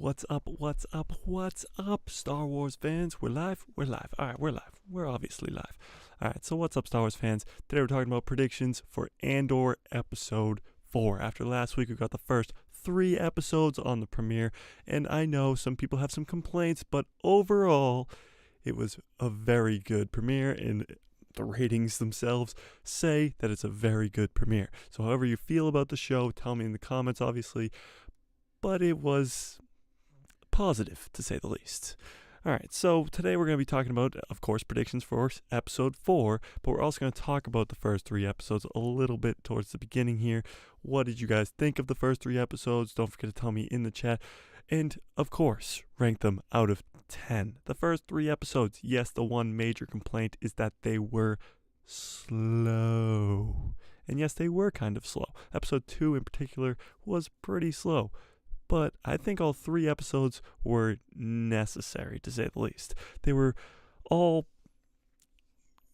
What's up? What's up? What's up, Star Wars fans? We're live? We're live. All right, we're live. We're obviously live. All right, so what's up, Star Wars fans? Today we're talking about predictions for Andor Episode 4. After last week, we got the first 3 episodes on the premiere, and I know some people have some complaints, but overall, it was a very good premiere, and the ratings themselves say that it's a very good premiere. So however you feel about the show, tell me in the comments, obviously, but it was positive, to say the least. Alright, so today we're going to be talking about, of course, predictions for Episode 4, but we're also going to talk about the first 3 episodes a little bit towards the beginning here. What did you guys think of the first 3 episodes? Don't forget to tell me in the chat. And, of course, rank them out of 10. The first 3 episodes, yes, the one major complaint is that they were slow. And yes, they were kind of slow. Episode 2 in particular was pretty slow. But I think all 3 episodes were necessary, to say the least. They were all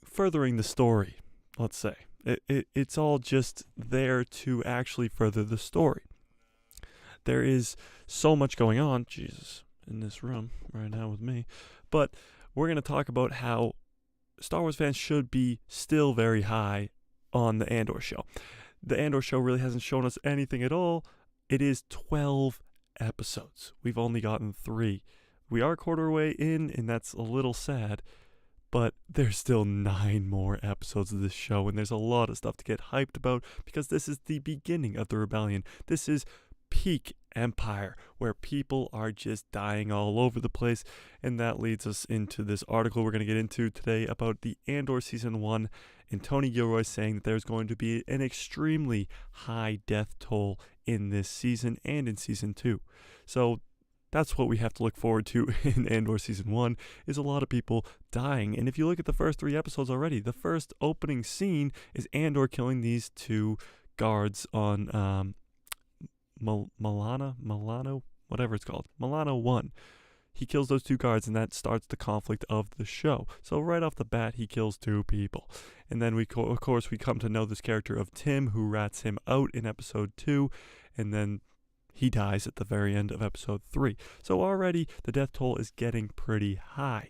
furthering the story, let's say. It's all just there to actually further the story. There is so much going on, Jesus, in this room right now with me. But we're going to talk about how Star Wars fans should be still very high on the Andor show. The Andor show really hasn't shown us anything at all. It is 12 episodes. We've only gotten 3. We are a quarter way in, and that's a little sad, but there's still 9 more episodes of this show, and there's a lot of stuff to get hyped about because this is the beginning of the rebellion. This is peak Empire, where people are just dying all over the place, and that leads us into this article we're going to get into today about the Andor Season 1, and Tony Gilroy saying that there's going to be an extremely high death toll in this season and in Season 2. So that's what we have to look forward to in Andor Season 1, is a lot of people dying. And if you look at the first 3 episodes already, the first opening scene is Andor killing these 2 guards on Milano, whatever it's called, Milano 1. He kills those 2 guards, and that starts the conflict of the show. So right off the bat, he kills 2 people. And then we come to know this character of Tim, who rats him out in Episode 2, and then he dies at the very end of Episode 3. So already, the death toll is getting pretty high.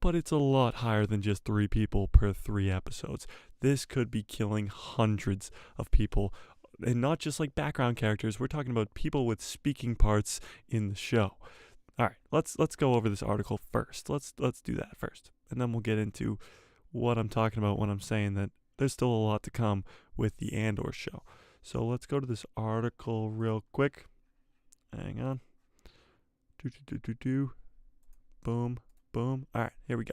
But it's a lot higher than just 3 people per 3 episodes. This could be killing hundreds of people. And not just like background characters, we're talking about people with speaking parts in the show. All right, let's go over this article first. Let's do that first, and then we'll get into what I'm talking about when I'm saying that there's still a lot to come with the Andor show. So let's go to this article real quick. Hang on. Boom, boom. All right, here we go.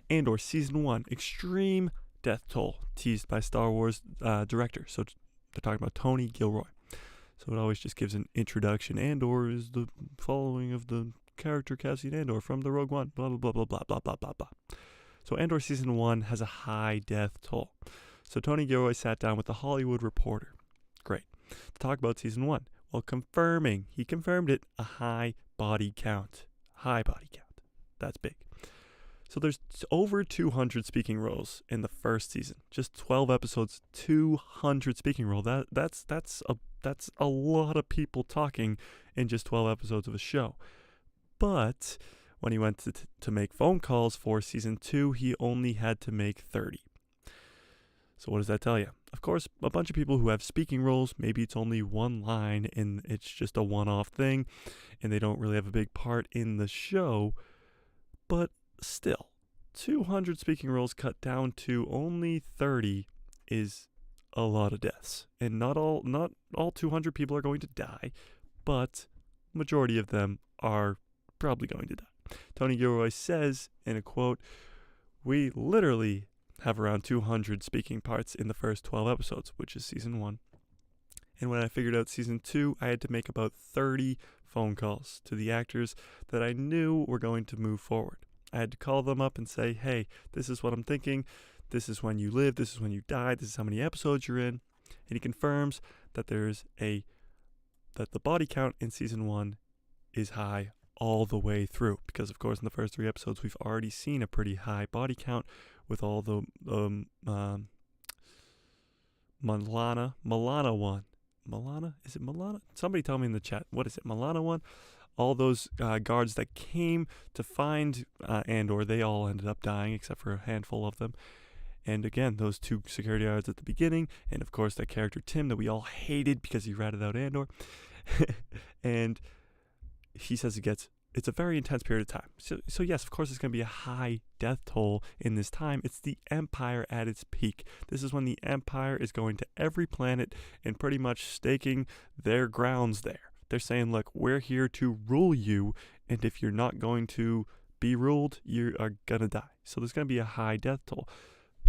Andor Season 1, Extreme Death Toll, teased by Star Wars director. So they're talking about Tony Gilroy. So it always just gives an introduction. Andor is the following of the character Cassian Andor from the Rogue One, blah, blah, blah, blah, blah, blah, blah, blah, blah. So Andor Season 1 has a high death toll. So Tony Gilroy sat down with the Hollywood Reporter. Great. To talk about Season 1. Well, he confirmed it, a high body count. High body count. That's big. So there's over 200 speaking roles in the first season. Just 12 episodes, 200 speaking roles. That's a lot of people talking in just 12 episodes of a show. But when he went to make phone calls for Season 2, he only had to make 30. So what does that tell you? Of course, a bunch of people who have speaking roles, maybe it's only one line and it's just a one-off thing, and they don't really have a big part in the show, but still, 200 speaking roles cut down to only 30 is a lot of deaths. And not all 200 people are going to die, but majority of them are probably going to die. Tony Gilroy says in a quote, "We literally have around 200 speaking parts in the first 12 episodes, which is Season 1. And when I figured out Season 2, I had to make about 30 phone calls to the actors that I knew were going to move forward. I had to call them up and say, hey, this is what I'm thinking. This is when you live. This is when you die. This is how many episodes you're in." And he confirms that that the body count in Season 1 is high all the way through. Because, of course, in the first 3 episodes, we've already seen a pretty high body count with all the Milano 1, Milana? Is it Milana? Somebody tell me in the chat. What is it? Milana 1? All those guards that came to find Andor, they all ended up dying except for a handful of them. And again, those 2 security guards at the beginning, and of course that character Tim that we all hated because he ratted out Andor. And he says it's a very intense period of time. So yes, of course it's going to be a high death toll in this time. It's the Empire at its peak. This is when the Empire is going to every planet and pretty much staking their grounds there. They're saying, look, we're here to rule you, and if you're not going to be ruled, you are going to die. So there's going to be a high death toll.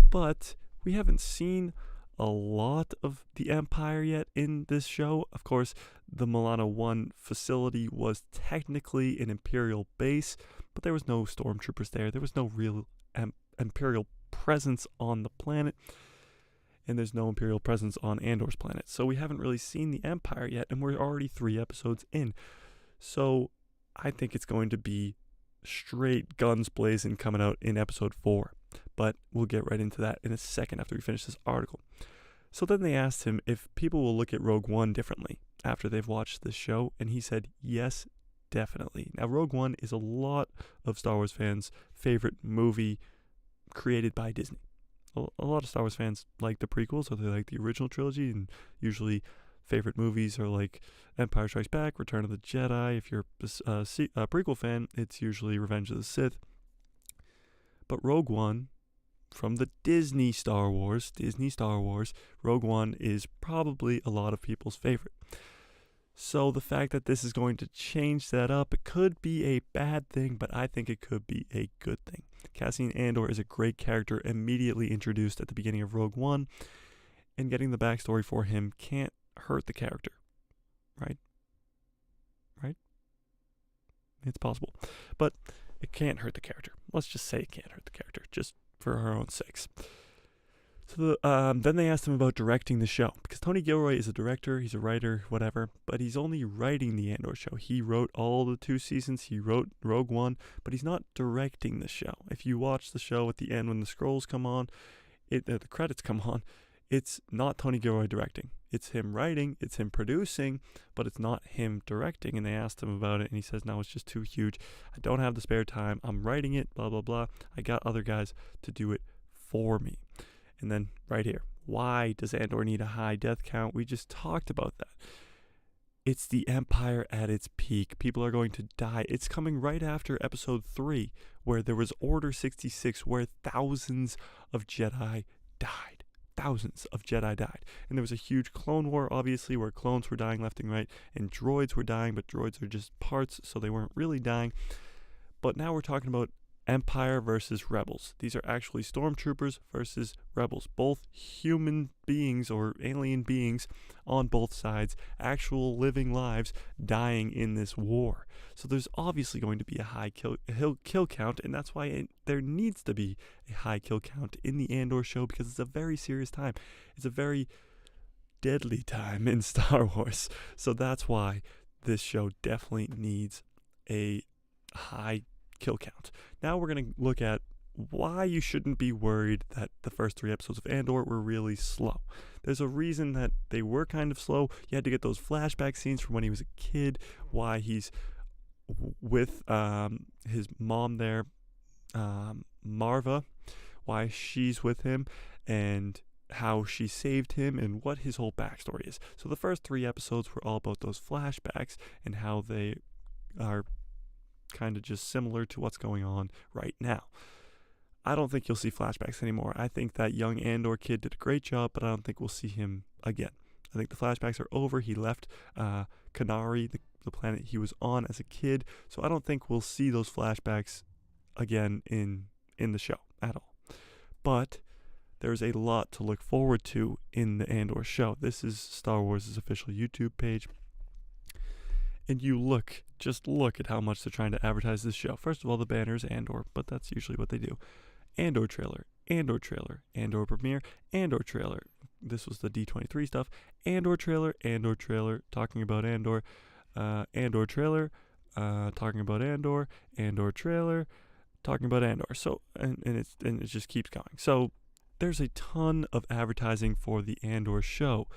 But we haven't seen a lot of the Empire yet in this show. Of course, the Milana 1 facility was technically an Imperial base, but there was no stormtroopers there. There was no real Imperial presence on the planet, and there's no Imperial presence on Andor's planet. So we haven't really seen the Empire yet, and we're already 3 episodes in. So I think it's going to be straight guns blazing coming out in episode 4. But we'll get right into that in a second after we finish this article. So then they asked him if people will look at Rogue One differently after they've watched this show, and he said, yes, definitely. Now, Rogue One is a lot of Star Wars fans' favorite movie created by Disney. A lot of Star Wars fans like the prequels, or they like the original trilogy, and usually favorite movies are like Empire Strikes Back, Return of the Jedi. If you're a prequel fan, it's usually Revenge of the Sith. But Rogue One, from the Disney Star Wars, Rogue One is probably a lot of people's favorite. So the fact that this is going to change that up, it could be a bad thing, but I think it could be a good thing. Cassian Andor is a great character immediately introduced at the beginning of Rogue One, and getting the backstory for him can't hurt the character, right? It's possible, but it can't hurt the character. Let's just say it can't hurt the character, just for our own sakes. So then they asked him about directing the show, because Tony Gilroy is a director, he's a writer, whatever, but he's only writing the Andor show. He wrote all the 2 seasons, he wrote Rogue One, but he's not directing the show. If you watch the show at the end when the scrolls come on, the credits come on, it's not Tony Gilroy directing. It's him writing, it's him producing, but it's not him directing. And they asked him about it, and he says, no, it's just too huge. I don't have the spare time. I'm writing it, blah, blah, blah. I got other guys to do it for me. And then right here, why does Andor need a high death count? We just talked about that. It's the Empire at its peak. People are going to die. It's coming right after episode 3, where there was Order 66, where thousands of Jedi died. Thousands of Jedi died. And there was a huge clone war, obviously, where clones were dying left and right, and droids were dying, but droids are just parts, so they weren't really dying. But now we're talking about Empire versus Rebels. These are actually stormtroopers versus rebels, both human beings or alien beings on both sides, actual living lives dying in this war. So there's obviously going to be a high kill count, and that's why there needs to be a high kill count in the Andor show, because it's a very serious time. It's a very deadly time in Star Wars. So that's why this show definitely needs a high kill count. Now we're going to look at why you shouldn't be worried that the first 3 episodes of Andor were really slow. There's a reason that they were kind of slow. You had to get those flashback scenes from when he was a kid, why he's with his mom there, Marva, why she's with him, and how she saved him, and what his whole backstory is. So the first 3 episodes were all about those flashbacks and how they are kind of just similar to what's going on right now. I don't think you'll see flashbacks anymore. I think that young Andor kid did a great job, but I don't think we'll see him again. I think the flashbacks are over. He left Kanari, the planet he was on as a kid, so I don't think we'll see those flashbacks again in the show at all. But there's a lot to look forward to in the Andor show. This is Star Wars' official YouTube page. And just look at how much they're trying to advertise this show. First of all, the banner is Andor, but that's usually what they do. Andor trailer, Andor premiere, Andor trailer. This was the D23 stuff. Andor trailer, talking about Andor, Andor trailer, talking about Andor, Andor trailer, talking about Andor. So, and it just keeps going. So, there's a ton of advertising for the Andor show.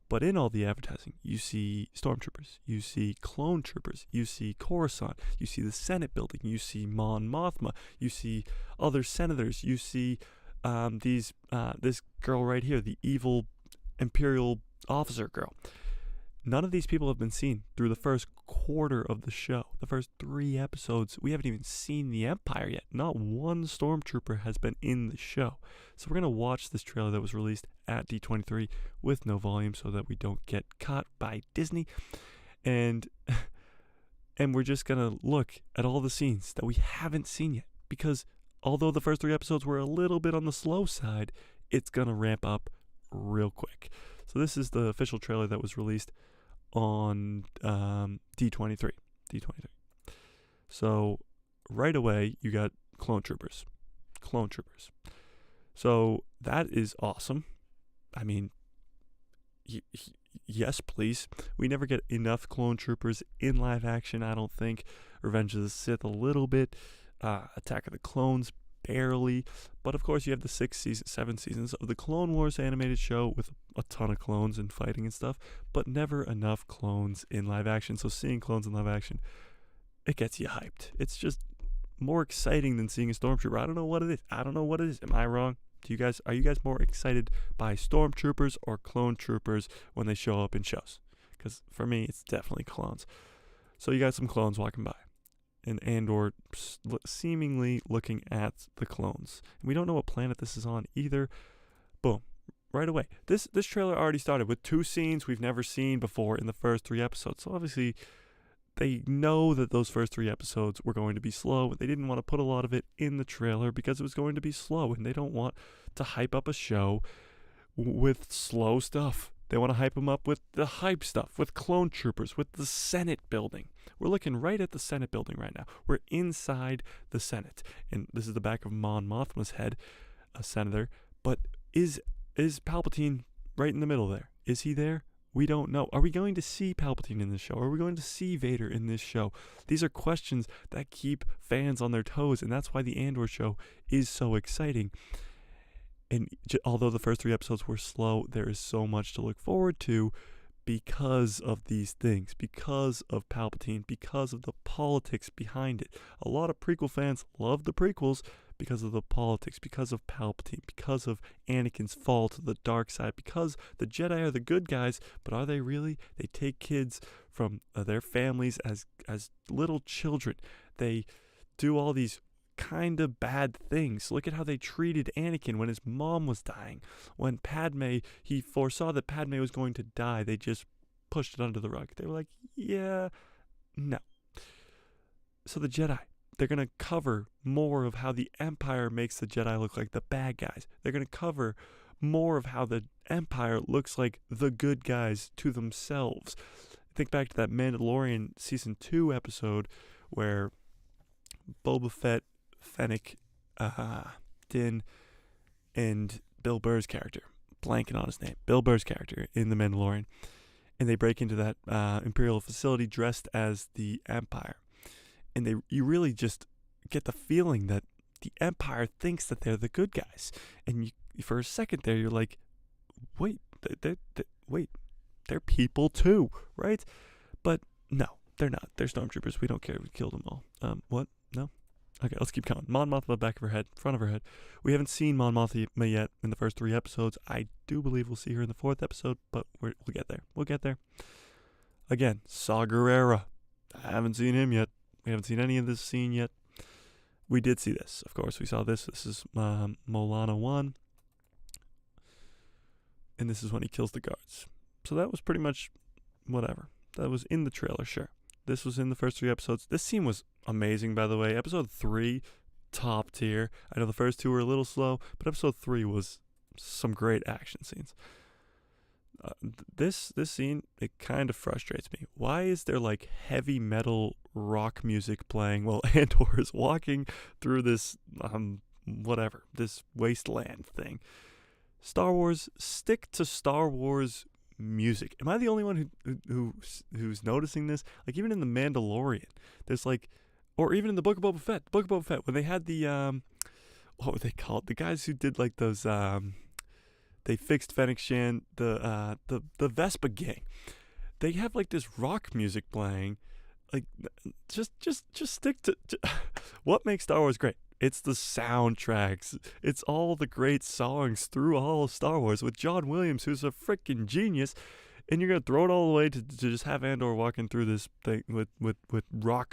But in all the advertising, you see stormtroopers, you see clone troopers, you see Coruscant, you see the Senate building, you see Mon Mothma, you see other senators, you see this girl right here, the evil Imperial officer girl. None of these people have been seen through the first quarter of the show. The first 3 episodes, we haven't even seen the Empire yet. Not one stormtrooper has been in the show. So we're going to watch this trailer that was released at D23 with no volume so that we don't get caught by Disney. And we're just going to look at all the scenes that we haven't seen yet. Because although the first 3 episodes were a little bit on the slow side, it's going to ramp up real quick. So this is the official trailer that was released on D23. So right away, you got clone troopers. So that is awesome. I mean, yes, please. We never get enough clone troopers in live action, I don't think. Revenge of the Sith a little bit. Attack of the Clones barely. But of course, you have the 7 seasons of the Clone Wars animated show with a ton of clones and fighting and stuff, but never enough clones in live action. So seeing clones in live action, it gets you hyped. It's just more exciting than seeing a stormtrooper. I don't know what it is. Am I wrong? Are you guys more excited by stormtroopers or clone troopers when they show up in shows? Because for me, it's definitely clones. So you got some clones walking by. And Andor seemingly looking at the clones. And we don't know what planet this is on either. Boom. Right away. This trailer already started with 2 scenes we've never seen before in the first 3 episodes. So obviously, they know that those first 3 episodes were going to be slow. They didn't want to put a lot of it in the trailer because it was going to be slow. And they don't want to hype up a show with slow stuff. They want to hype them up with the hype stuff, with clone troopers, with the Senate building. We're looking right at the Senate building right now. We're inside the Senate. And this is the back of Mon Mothma's head, a senator. But is Palpatine right in the middle there? Is he there? We don't know. Are we going to see Palpatine in this show? Are we going to see Vader in this show? These are questions that keep fans on their toes, and that's why the Andor show is so exciting. And although the first 3 episodes were slow, there is so much to look forward to because of these things, because of Palpatine, because of the politics behind it. A lot of prequel fans love the prequels because of the politics, because of Palpatine, because of Anakin's fall to the dark side, because the Jedi are the good guys, but are they really? They take kids from their families as little children. They do all these kind of bad things. Look at how they treated Anakin when his mom was dying. When he foresaw that Padme was going to die, they just pushed it under the rug. They were like, yeah, no. So the Jedi, they're going to cover more of how the Empire makes the Jedi look like the bad guys. They're going to cover more of how the Empire looks like the good guys to themselves. Think back to that Mandalorian Season 2 episode where Boba Fett, Fennec, Din, and Bill Burr's character, blanking on his name, Bill Burr's character in The Mandalorian, and they break into that Imperial facility dressed as the Empire, and you really just get the feeling that the Empire thinks that they're the good guys, and for a second there you're like, wait, they're people too, right? But no, they're not. They're stormtroopers. We don't care. We killed them all. What? No? Okay, let's keep going. Mon Mothma, back of her head, front of her head. We haven't seen Mon Mothma yet in the first 3 episodes. I do believe we'll see her in the 4th episode, but we'll get there. We'll get there. Again, Saw Gerrera. I haven't seen him yet. We haven't seen any of this scene yet. We did see this. Of course, we saw this. This is Molana 1. And this is when he kills the guards. So that was pretty much whatever. That was in the trailer, sure. This was in the first 3 episodes. This scene was amazing, by the way. Episode 3, top tier. I know the first 2 were a little slow, but episode 3 was some great action scenes. This scene, it kind of frustrates me. Why is there like heavy metal rock music playing while Andor is walking through this, this wasteland thing? Star Wars, stick to Star Wars music. Am I the only one who's noticing this? Like even in The Mandalorian, there's like, or even in the Book of Boba Fett, when they had the what were they called? The guys who did like those They fixed Fennec Shan, the Vespa gang. They have like this rock music playing. Like, just stick to what makes Star Wars great. It's the soundtracks. It's all the great songs through all of Star Wars with John Williams, who's a freaking genius. And you're gonna throw it all away to just have Andor walking through this thing with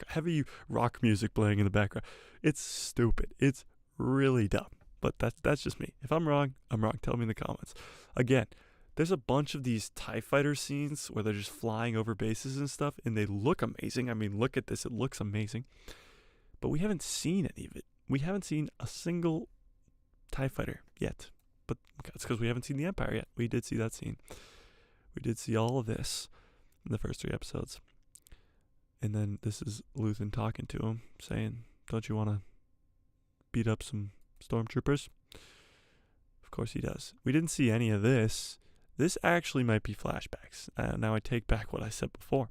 heavy rock music playing in the background. It's stupid. It's really dumb. But that's just me. If I'm wrong, I'm wrong. Tell me in the comments. Again, there's a bunch of these TIE fighter scenes where they're just flying over bases and stuff, and they look amazing. I mean, look at this. It looks amazing. But we haven't seen any of it. We haven't seen a single TIE fighter yet. But that's because we haven't seen the Empire yet. We did see that scene. We did see all of this in the first 3 episodes. And then this is Luthen talking to him, saying, don't you want to beat up some stormtroopers? Of course he does. We didn't see any of this. This actually might be flashbacks. Now I take back what I said before.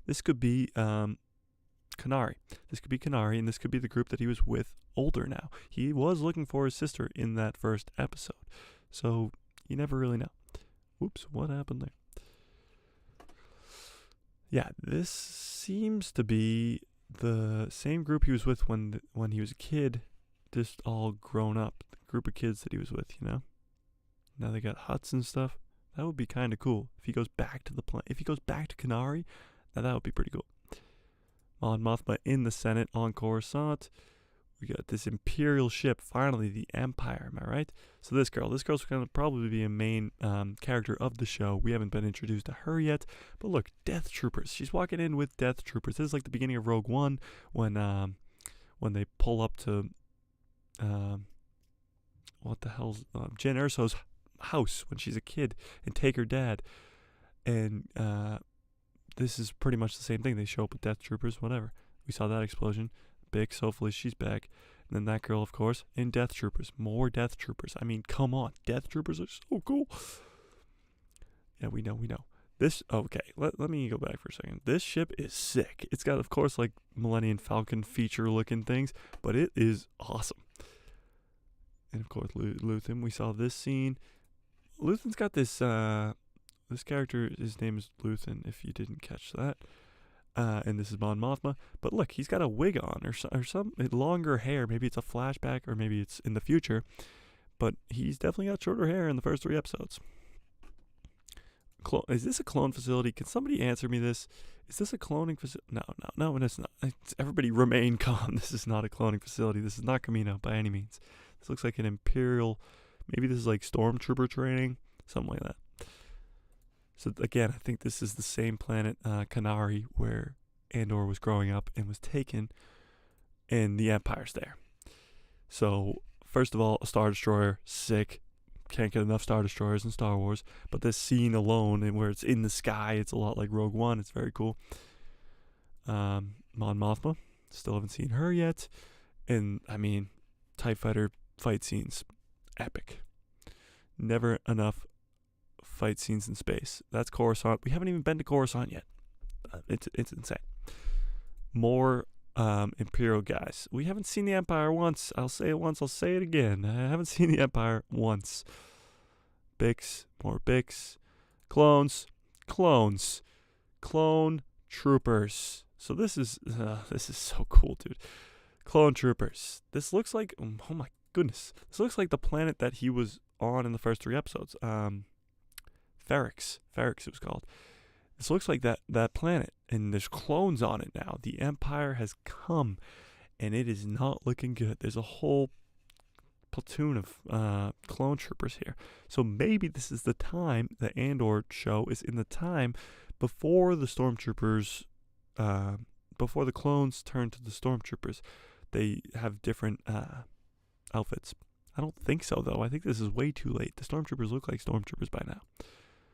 This could be Kenari. This could be Kenari, and this could be the group that he was with older now. He was looking for his sister in that first episode. So you never really know. Whoops, what happened there? Yeah, this seems to be the same group he was with when he was a kid, just all grown up. The group of kids that he was with, you know? Now they got huts and stuff. That would be kind of cool. If he goes back to the if he goes back to Kenari, now that would be pretty cool. Mon Mothma in the Senate on Coruscant. We got this Imperial ship, finally the Empire, am I right? So this girl's going to probably be a main character of the show. We haven't been introduced to her yet. But look, Death Troopers. She's walking in with Death Troopers. This is like the beginning of Rogue One when they pull up to, what the hell's, Jyn Erso's house when she's a kid and take her dad. And this is pretty much the same thing. They show up with Death Troopers, whatever. We saw that explosion. Bix, hopefully she's back. And then that girl, of course, in Death Troopers. More Death Troopers. I mean, come on. Death Troopers are so cool. Yeah, we know. This, okay, let me go back for a second. This ship is sick. It's got, of course, like Millennium Falcon feature-looking things, but it is awesome. And, of course, Luthen. We saw this scene. Luthen's got this, this character, his name is Luthen, if you didn't catch that. And this is Mon Mothma. But look, he's got a wig on or some longer hair. Maybe it's a flashback or maybe it's in the future. But he's definitely got shorter hair in the first 3 episodes. Is this a clone facility? Can somebody answer me this? Is this a cloning facility? No, it's not. Everybody remain calm. This is not a cloning facility. This is not Kamino by any means. This looks like an Imperial. Maybe this is like stormtrooper training. Something like that. So again, I think this is the same planet, Kenari, where Andor was growing up and was taken, and the Empire's there. So, first of all, a Star Destroyer, sick. Can't get enough Star Destroyers in Star Wars. But this scene alone, and where it's in the sky, it's a lot like Rogue One. It's very cool. Mon Mothma, still haven't seen her yet. And, I mean, TIE Fighter fight scenes, epic. Never enough fight scenes in space. That's Coruscant. We haven't even been to Coruscant yet. It's insane. More Imperial guys. We haven't seen the Empire once. I'll say it once. I'll say it again. I haven't seen the Empire once. Bix. More Bix. Clones. Clone troopers. So this is so cool, dude. Clone troopers. This looks like, oh my goodness. This looks like the planet that he was on in the first 3 episodes. Ferrix it was called. This looks like that planet, and there's clones on it now. The Empire has come, and it is not looking good. There's a whole platoon of clone troopers here. So maybe this is the time, the Andor show is in the time before the stormtroopers, before the clones turn to the stormtroopers. They have different outfits. I don't think so, though. I think this is way too late. The stormtroopers look like stormtroopers by now.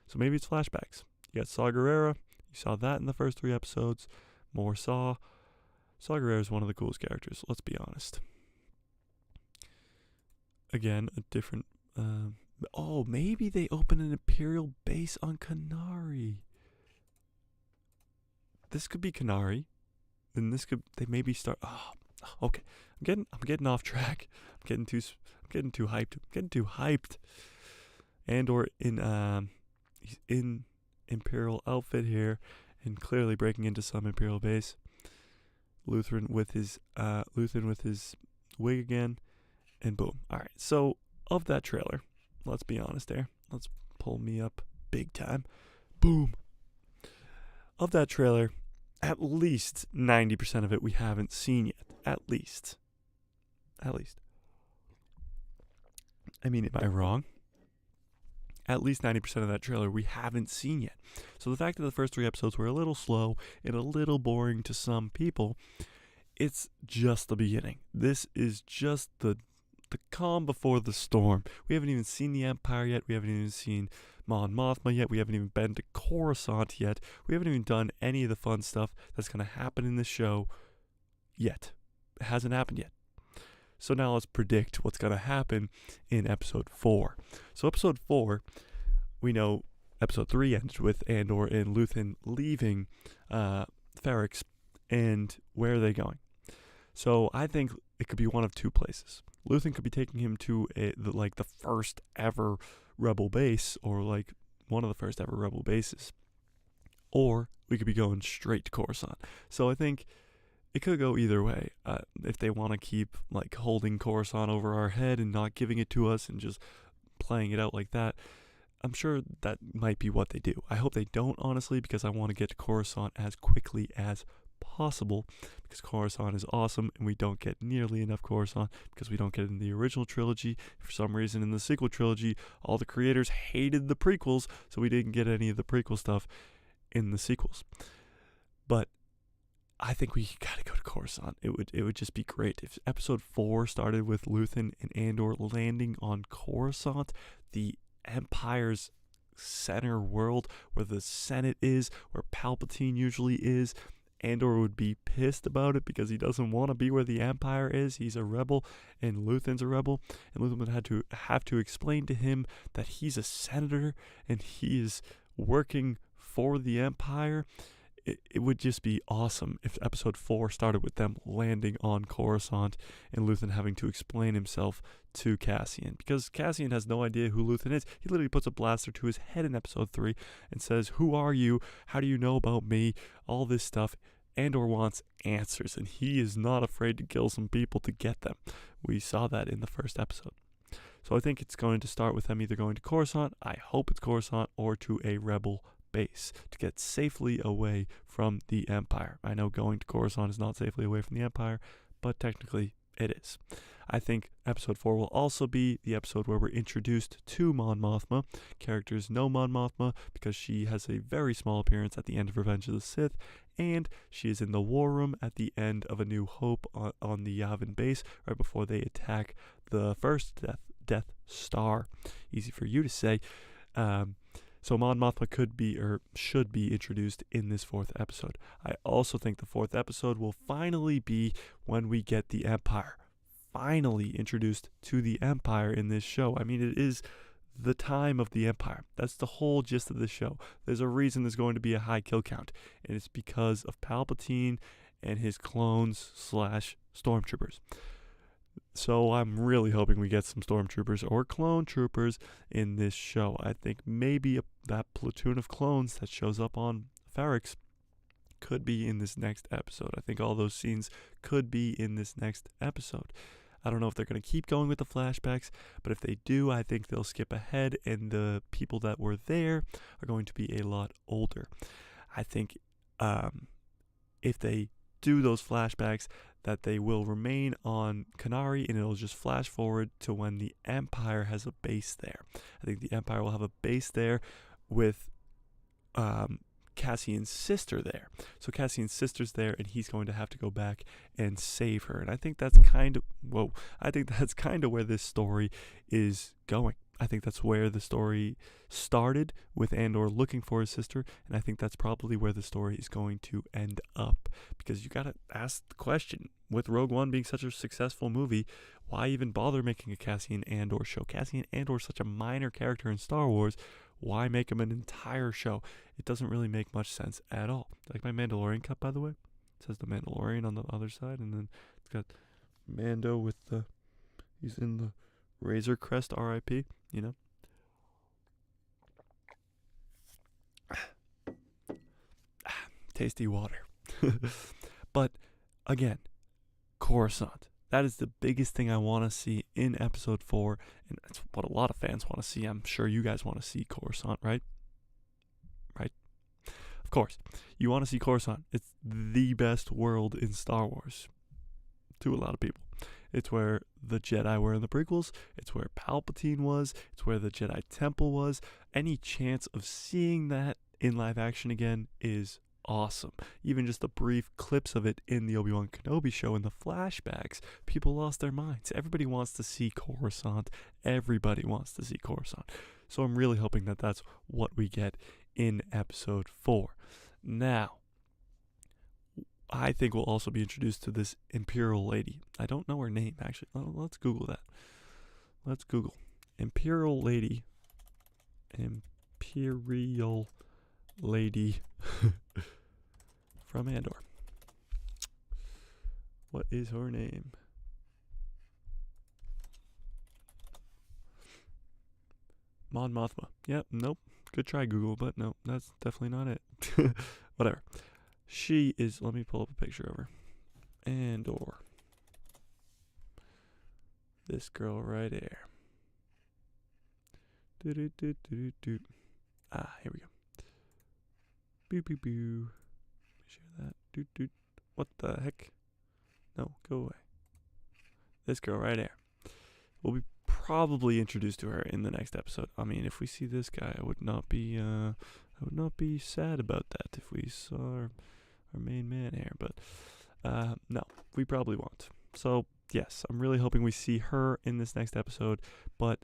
So maybe it's flashbacks. You got Saw Gerrera. You saw that in the first 3 episodes. More Saw. Saw Gerrera is one of the coolest characters. Let's be honest. Again, a different... maybe they open an Imperial base on Kenari. This could be Kenari. Then this could... They maybe start... okay. I'm getting off track. I'm getting too hyped. Andor he's in Imperial outfit here, and clearly breaking into some Imperial base. Luthen with his wig again, and boom. All right. So of that trailer, let's be honest there. Let's pull me up big time. Boom. Of that trailer, at least 90% of it we haven't seen yet. At least. I mean, am I wrong? At least 90% of that trailer we haven't seen yet. So the fact that the first 3 episodes were a little slow and a little boring to some people, it's just the beginning. This is just the calm before the storm. We haven't even seen the Empire yet. We haven't even seen Mon Mothma yet. We haven't even been to Coruscant yet. We haven't even done any of the fun stuff that's going to happen in the show yet. It hasn't happened yet. So now let's predict what's going to happen in episode 4. So episode 4, we know episode 3 ended with Andor and Luthen leaving Ferrix, and where are they going? So I think it could be one of 2 places. Luthen could be taking him to the first ever rebel base, or like one of the first ever rebel bases. Or we could be going straight to Coruscant. So I think it could go either way. If they want to keep like holding Coruscant over our head and not giving it to us and just playing it out like that, I'm sure that might be what they do. I hope they don't, honestly, because I want to get to Coruscant as quickly as possible, because Coruscant is awesome and we don't get nearly enough Coruscant because we don't get it in the original trilogy. For some reason in the sequel trilogy, all the creators hated the prequels, so we didn't get any of the prequel stuff in the sequels. But I think we gotta go to Coruscant. It would just be great if episode 4 started with Luthen and Andor landing on Coruscant, the Empire's center world, where the Senate is, where Palpatine usually is. Andor would be pissed about it because he doesn't want to be where the Empire is. He's a rebel, and Luthen's a rebel, and Luthen would have to explain to him that he's a senator and he is working for the Empire. It would just be awesome if episode 4 started with them landing on Coruscant and Luthen having to explain himself to Cassian, because Cassian has no idea who Luthen is. He literally puts a blaster to his head in episode 3 and says, "Who are you? How do you know about me?" All this stuff. Andor wants answers, and he is not afraid to kill some people to get them. We saw that in the first episode. So I think it's going to start with them either going to Coruscant, I hope it's Coruscant, or to a rebel base to get safely away from the Empire. I know going to Coruscant is not safely away from the Empire, but technically it is. I think episode 4 will also be the episode where we're introduced to Mon Mothma. Characters know Mon Mothma because she has a very small appearance at the end of Revenge of the Sith, and she is in the war room at the end of A New Hope on the Yavin base, right before they attack the first Death Star. Easy for you to say. So Mon Mothma could be or should be introduced in this 4th episode. I also think the 4th episode will finally be when we get the Empire finally introduced to the Empire in this show. I mean, it is the time of the Empire. That's the whole gist of the show. There's a reason there's going to be a high kill count, and it's because of Palpatine and his clones / stormtroopers. So I'm really hoping we get some stormtroopers or clone troopers in this show. I think maybe that platoon of clones that shows up on Ferrix could be in this next episode. I think all those scenes could be in this next episode. I don't know if they're going to keep going with the flashbacks, but if they do, I think they'll skip ahead and the people that were there are going to be a lot older. I think if they do those flashbacks, that they will remain on Kenari and it'll just flash forward to when the Empire has a base there. I think the Empire will have a base there with Cassian's sister there. So Cassian's sister's there, and he's going to have to go back and save her. And I think that's kind of where this story is going. I think that's where the story started, with Andor looking for his sister, and I think that's probably where the story is going to end up. Because you gotta ask the question, with Rogue One being such a successful movie, why even bother making a Cassian Andor show? Cassian Andor is such a minor character in Star Wars. Why make him an entire show? It doesn't really make much sense at all. Like my Mandalorian cup, by the way. It says the Mandalorian on the other side, and then it's got Mando he's in the Razor Crest, R.I.P., you know? tasty water. But again, Coruscant. That is the biggest thing I want to see in episode 4, and that's what a lot of fans want to see. I'm sure you guys want to see Coruscant, right? Right? Of course. You want to see Coruscant. It's the best world in Star Wars to a lot of people. It's where the Jedi were in the prequels. It's where Palpatine was. It's where the Jedi Temple was. Any chance of seeing that in live action again is awesome. Even just the brief clips of it in the Obi-Wan Kenobi show in the flashbacks, people lost their minds. Everybody wants to see Coruscant. Everybody wants to see Coruscant. So I'm really hoping that that's what we get in episode 4. Now, I think we'll also be introduced to this Imperial lady. I don't know her name, actually. Let's Google that. Let's Google. Imperial lady. Imperial lady from Andor. What is her name? Mon Mothma. Yep, nope. Good try, Google, but no, that's definitely not it. Whatever. She is, let me pull up a picture of her. Andor. This girl right there. Ah, here we go. Boo boo boo. Share that. What the heck? No, go away. This girl right there. We'll be probably introduced to her in the next episode. I mean, if we see this guy, I would not be sad about that if we saw our main man here. But no, we probably won't. So yes, I'm really hoping we see her in this next episode. But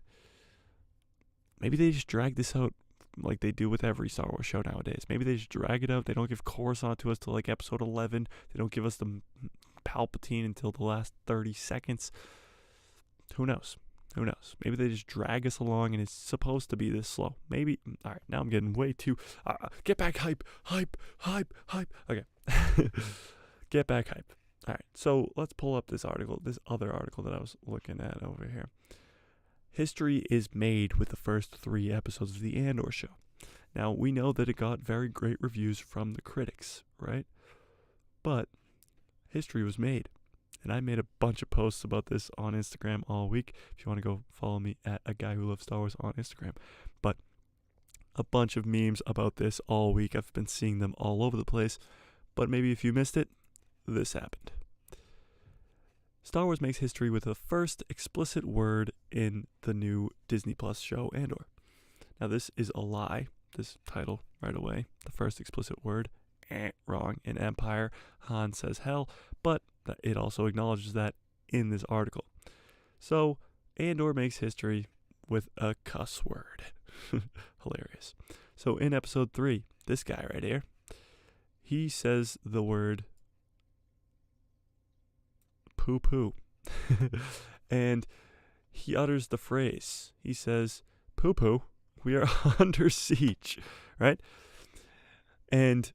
maybe they just drag this out like they do with every Star Wars show nowadays. Maybe they just drag it out. They don't give Coruscant to us till like episode 11. They don't give us the Palpatine until the last 30 seconds. Who knows? Who knows? Maybe they just drag us along and it's supposed to be this slow. Maybe. All right, now I'm getting way too... get back hype. Okay. Get back hype. All right, so let's pull up this article, this other article that I was looking at over here. History is made with the first 3 episodes of the Andor show. Now, we know that it got very great reviews from the critics, right? But history was made. And I made a bunch of posts about this on Instagram all week. If you want to go follow me at A Guy Who Loves Star Wars on Instagram. But a bunch of memes about this all week. I've been seeing them all over the place. But maybe if you missed it, this happened. Star Wars makes history with the first explicit word in the new Disney Plus show Andor. Now this is a lie, this title right away. The first explicit word, wrong. In Empire, Han says hell, but it also acknowledges that in this article. So Andor makes history with a cuss word. Hilarious. So in episode 3, this guy right here, he says the word poo poo. And he utters the phrase. He says, poo poo, we are under siege, right? And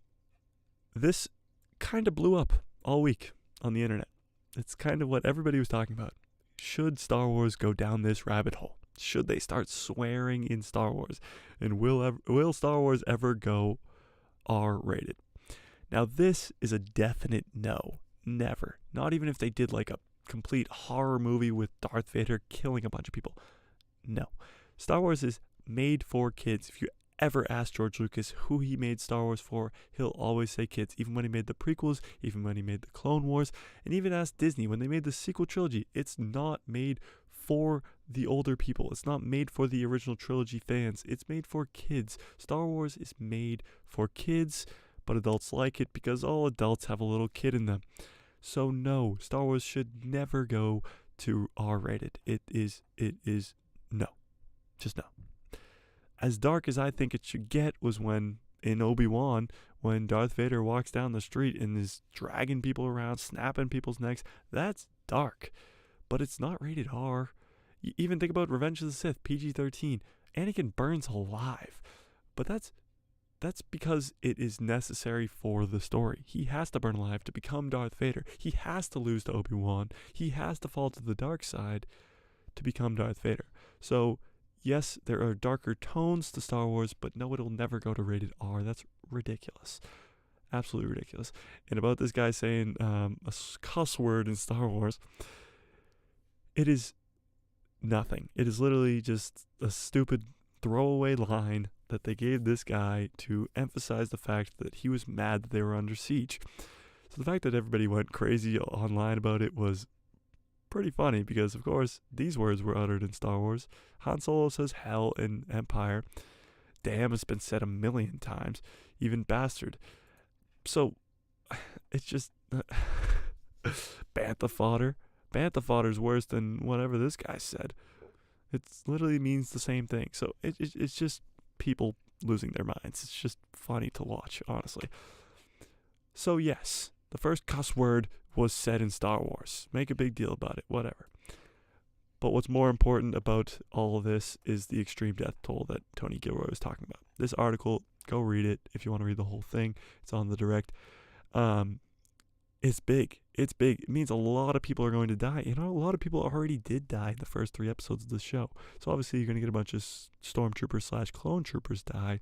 this kind of blew up all week on the internet. It's kind of what everybody was talking about. Should Star Wars go down this rabbit hole? Should they start swearing in Star Wars? And will Star Wars ever go R-rated? Now this is a definite no. Never. Not even if they did like a complete horror movie with Darth Vader killing a bunch of people. No. Star Wars is made for kids. If you ever ask George Lucas who he made Star Wars for, he'll always say kids. Even when he made the prequels, even when he made the Clone Wars, and even ask Disney when they made the sequel trilogy, it's not made for the older people. It's not made for the original trilogy fans. It's made for kids. Star Wars is made for kids, but adults like it because all adults have a little kid in them. So no, Star Wars should never go to R-rated. It is no. Just no. As dark as I think it should get was when, in Obi-Wan, when Darth Vader walks down the street and is dragging people around, snapping people's necks. That's dark. But it's not rated R. You even think about Revenge of the Sith, PG-13. Anakin burns alive. But that's because it is necessary for the story. He has to burn alive to become Darth Vader. He has to lose to Obi-Wan. He has to fall to the dark side to become Darth Vader. So, yes, there are darker tones to Star Wars, but no, it'll never go to rated R. That's ridiculous. Absolutely ridiculous. And about this guy saying a cuss word in Star Wars, it is nothing. It is literally just a stupid throwaway line that they gave this guy to emphasize the fact that he was mad that they were under siege. So the fact that everybody went crazy online about it was pretty funny because, of course, these words were uttered in Star Wars. Han Solo says hell in Empire. Damn has been said a million times. Even bastard. So, it's just bantha fodder. Bantha fodder is worse than whatever this guy said. It literally means the same thing. So it's just people losing their minds. It's just funny to watch, honestly. So yes, the first cuss word was said in Star Wars. Make a big deal about it, whatever. But what's more important about all of this is the extreme death toll that Tony Gilroy was talking about. This article, go read it if you want to read the whole thing. It's on the direct. It's big. It's big. It means a lot of people are going to die. You know, a lot of people already did die in the first 3 episodes of the show. So obviously you're going to get a bunch of stormtroopers / clone troopers die.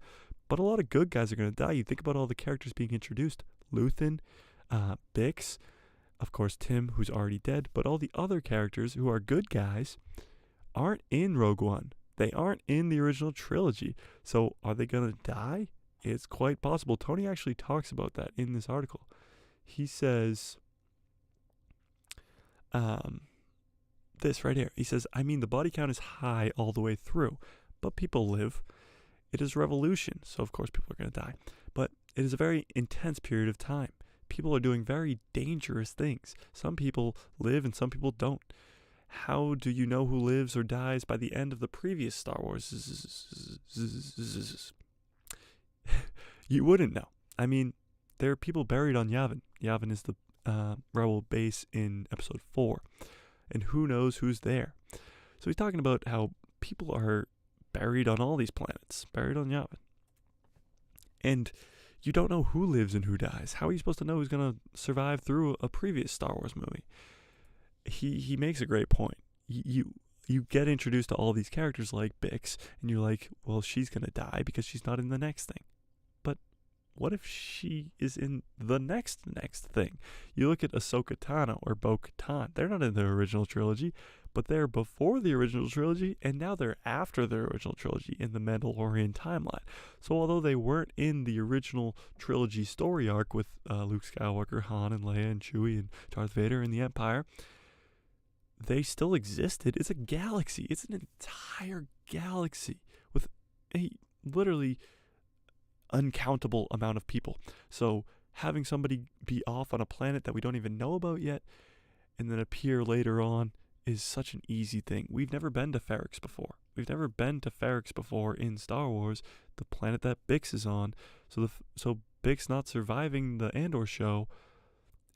But a lot of good guys are going to die. You think about all the characters being introduced. Luthen, Bix, of course Tim, who's already dead. But all the other characters who are good guys aren't in Rogue One. They aren't in the original trilogy. So are they going to die? It's quite possible. Tony actually talks about that in this article. He says, this right here. He says, I mean, the body count is high all the way through, but people live. It is revolution, so of course people are going to die. But it is a very intense period of time. People are doing very dangerous things. Some people live and some people don't. How do you know who lives or dies by the end of the previous Star Wars? You wouldn't know. I mean, there are people buried on Yavin. Yavin is the rebel base in episode 4. And who knows who's there. So he's talking about how people are buried on all these planets. Buried on Yavin. And you don't know who lives and who dies. How are you supposed to know who's going to survive through a previous Star Wars movie? He makes a great point. You get introduced to all these characters like Bix, and you're like, well, she's going to die because she's not in the next thing. But what if she is in the next thing? You look at Ahsoka Tano or Bo-Katan. They're not in the original trilogy, but they're before the original trilogy, and now they're after the original trilogy in the Mandalorian timeline. So although they weren't in the original trilogy story arc with Luke Skywalker, Han and Leia and Chewie and Darth Vader and the Empire, they still existed. It's a galaxy. It's an entire galaxy with a literally uncountable amount of people. So having somebody be off on a planet that we don't even know about yet and then appear later on is such an easy thing. We've never been to Ferrix before. We've never been to Ferrix before in Star Wars, the planet that Bix is on. So Bix not surviving the Andor show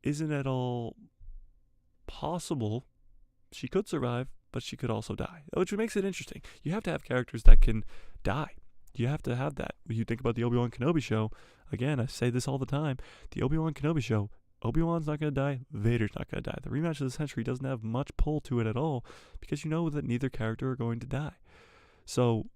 isn't at all possible. She could survive, but she could also die, which makes it interesting. You have to have characters that can die. You have to have that. When you think about the Obi-Wan Kenobi show, again, I say this all the time, the Obi-Wan Kenobi show, Obi-Wan's not going to die, Vader's not going to die. The rematch of the century doesn't have much pull to it at all because you know that neither character are going to die. So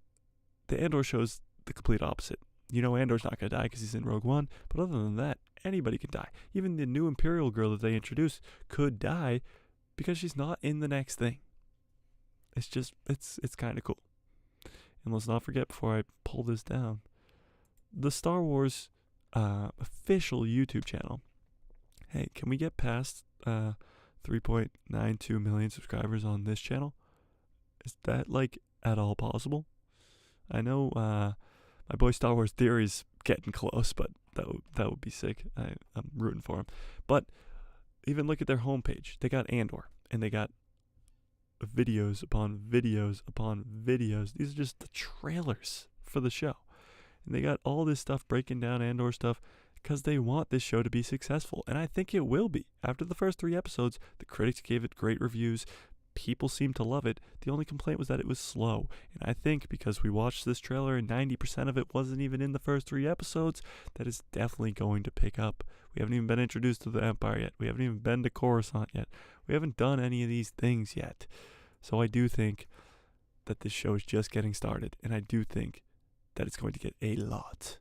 the Andor show's the complete opposite. You know Andor's not going to die because he's in Rogue One, but other than that, anybody can die. Even the new Imperial girl that they introduced could die because she's not in the next thing. It's just, it's kind of cool. And let's not forget before I pull this down, the Star Wars official YouTube channel. Hey, can we get past 3.92 million subscribers on this channel? Is that like at all possible? I know my boy Star Wars Theory's getting close, but that would be sick. I'm rooting for him. But even look at their homepage. They got Andor, and they got videos upon videos upon videos. These are just the trailers for the show. And they got all this stuff breaking down Andor stuff because they want this show to be successful. And I think it will be. After the first 3 episodes, the critics gave it great reviews. People seemed to love it. The only complaint was that it was slow. And I think because we watched this trailer and 90% of it wasn't even in the first 3 episodes, that is definitely going to pick up. We haven't even been introduced to the Empire yet. We haven't even been to Coruscant yet. We haven't done any of these things yet. So I do think that this show is just getting started. And I do think that it's going to get a lot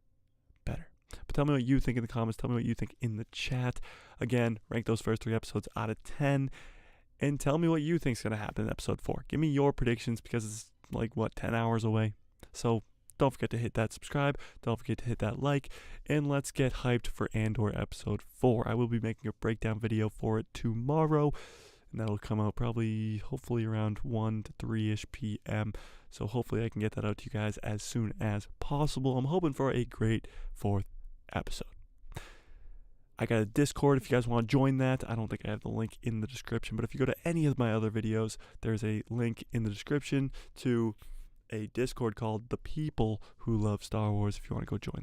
better. But tell me what you think in the comments. Tell me what you think in the chat. Again, rank those first 3 episodes out of 10. And tell me what you think is going to happen in episode 4. Give me your predictions because it's like, 10 hours away. So don't forget to hit that subscribe. Don't forget to hit that like. And let's get hyped for Andor episode 4. I will be making a breakdown video for it tomorrow. And that'll come out hopefully around 1 to 3-ish p.m. So hopefully I can get that out to you guys as soon as possible. I'm hoping for a great 4th episode. I got a Discord if you guys want to join that. I don't think I have the link in the description, but if you go to any of my other videos, there's a link in the description to a Discord called The People Who Love Star Wars if you want to go join that.